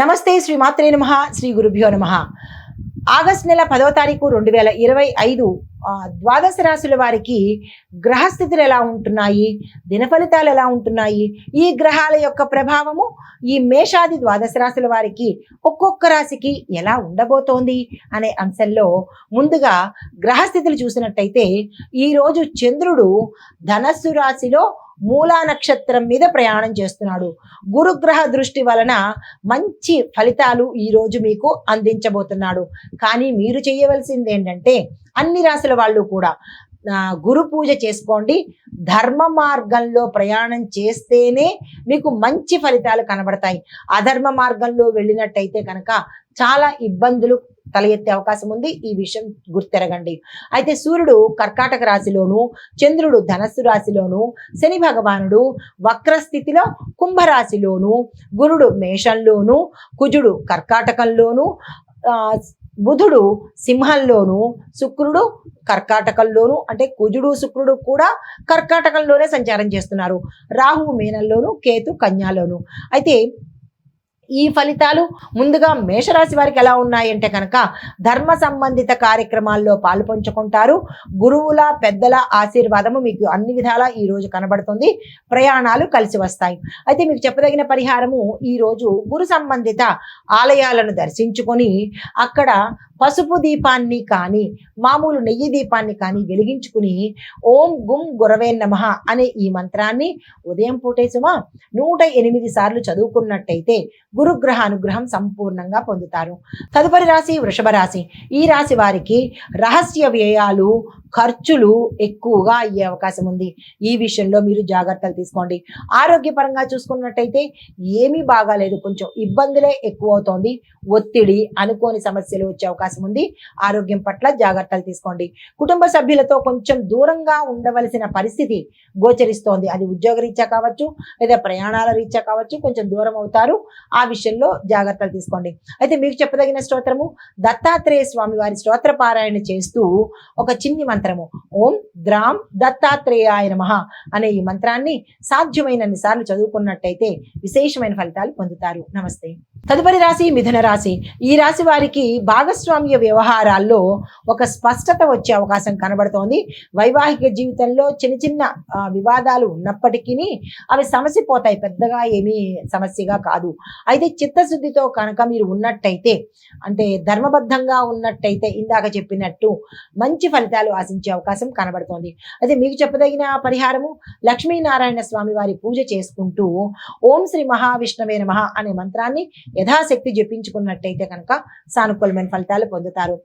నమస్తే శ్రీ మాత్రే నమః శ్రీ గురుభ్యో నమః. ఆగస్టు నెల 10వ తారీఖు 2025 ద్వాదశ రాశుల వారికి గ్రహస్థితులు ఎలా ఉంటున్నాయి, దిన ఫలితాలు ఎలా ఉంటున్నాయి, ఈ గ్రహాల యొక్క ప్రభావము ఈ మేషాది ద్వాదశ రాశుల వారికి ఒక్కొక్క రాశికి ఎలా ఉండబోతోంది అనే అంశంలో ముందుగా గ్రహస్థితులు చూసినట్టయితే ఈరోజు చంద్రుడు ధనస్సు రాశిలో మూలా నక్షత్రం మీద ప్రయాణం చేస్తున్నాడు. గురుగ్రహ దృష్టి వలన మంచి ఫలితాలు ఈరోజు మీకు అందించబోతున్నాడు. కానీ మీరు చేయవలసింది ఏంటంటే అన్ని రాశుల వాళ్ళు కూడా గురు పూజ చేసుకోండి. ధర్మ మార్గంలో ప్రయాణం చేస్తేనే మీకు మంచి ఫలితాలు కనబడతాయి. అధర్మ మార్గంలో వెళ్ళినట్టయితే కనుక చాలా ఇబ్బందులు తల ఎత్తే అవకాశం ఉంది. ఈ విషయం గుర్తెరగండి. అయితే సూర్యుడు కర్కాటక రాశిలోను, చంద్రుడు ధనస్సు రాశిలోను, శని భగవానుడు వక్రస్థితిలో కుంభరాశిలోను, గురుడు మేషంలోను, కుజుడు కర్కాటకంలోను, బుధుడు సింహంలోను, శుక్రుడు కర్కాటకంలోను, అంటే కుజుడు శుక్రుడు కూడా కర్కాటకంలోనే సంచారం చేస్తున్నారు. రాహువు మీనంలోను, కేతు కన్యాలోను. అయితే ఈ ఫలితాలు ముందుగా మేషరాశి వారికి ఎలా ఉన్నాయంటే కనుక ధర్మ సంబంధిత కార్యక్రమాల్లో పాలు పంచుకుంటారు. గురువుల పెద్దల ఆశీర్వాదము మీకు అన్ని విధాలా ఈ రోజు కనబడుతుంది. ప్రయాణాలు కలిసి వస్తాయి. అయితే మీకు చెప్పదగిన పరిహారము ఈరోజు గురు సంబంధిత ఆలయాలను దర్శించుకొని అక్కడ పసుపు దీపాన్ని కానీ మామూలు నెయ్యి దీపాన్ని కానీ వెలిగించుకుని ఓం గుం గురవే నమః అనే ఈ మంత్రాన్ని ఉదయం పూటేసుమా 108 సార్లు చదువుకున్నట్టయితే గురుగ్రహ అనుగ్రహం సంపూర్ణంగా పొందుతారు. తదుపరి రాశి వృషభ రాశి. ఈ రాశి వారికి రహస్య వ్యయాలు, ఖర్చులు ఎక్కువగా అయ్యే అవకాశం ఉంది. ఈ విషయంలో మీరు జాగ్రత్తలు తీసుకోండి. ఆరోగ్యపరంగా చూసుకున్నట్టయితే ఏమీ బాగాలేదు, కొంచెం ఇబ్బందులే ఎక్కువ అవుతోంది. ఒత్తిడి, అనుకోని సమస్యలు వచ్చే అవకాశం ఉంది. ఆరోగ్యం పట్ల జాగ్రత్తలు తీసుకోండి. కుటుంబ సభ్యులతో కొంచెం దూరంగా ఉండవలసిన పరిస్థితి గోచరిస్తోంది. అది ఉద్యోగ రీత్యా కావచ్చు, లేదా ప్రయాణాల రీత్యా కావచ్చు, కొంచెం దూరం అవుతారు. ఆ విషయంలో జాగ్రత్తలు తీసుకోండి. అయితే మీకు చెప్పదగిన స్తోత్రము దత్తాత్రేయ స్వామి వారి స్తోత్ర పారాయణ చేస్తూ ఒక చిన్ని మంత్రము ఓం ద్రాం దత్తాత్రేయాయ నమః అనే ఈ మంత్రాన్ని సాధ్యమైనన్ని సార్లు చదువుకున్నట్టయితే విశేషమైన ఫలితాలు పొందుతారు. నమస్తే. తదుపరి రాశి మిథున రాశి. ఈ రాశి వారికి భాగస్వామ్య వ్యవహారాల్లో ఒక స్పష్టత వచ్చే అవకాశం కనబడుతోంది. వైవాహిక జీవితంలో చిన్న చిన్న వివాదాలు ఉన్నప్పటికీ అవి సమసిపోతాయి, పెద్దగా ఏమీ సమస్యగా కాదు. అయితే చిత్తశుద్ధితో కనుక మీరు ఉన్నట్టయితే, అంటే ధర్మబద్ధంగా ఉన్నట్టయితే ఇందాక చెప్పినట్టు మంచి ఫలితాలు ఆశించే అవకాశం కనబడుతోంది. అయితే మీకు చెప్పదగిన పరిహారము లక్ష్మీనారాయణ స్వామి వారి పూజ చేసుకుంటూ ఓం శ్రీ మహావిష్ణవే నమః అనే మంత్రాన్ని యథాశక్తి జపించుకున్నట్టయితే కనుక సానుకూలమైన ఫలితాలు పొందుతారు.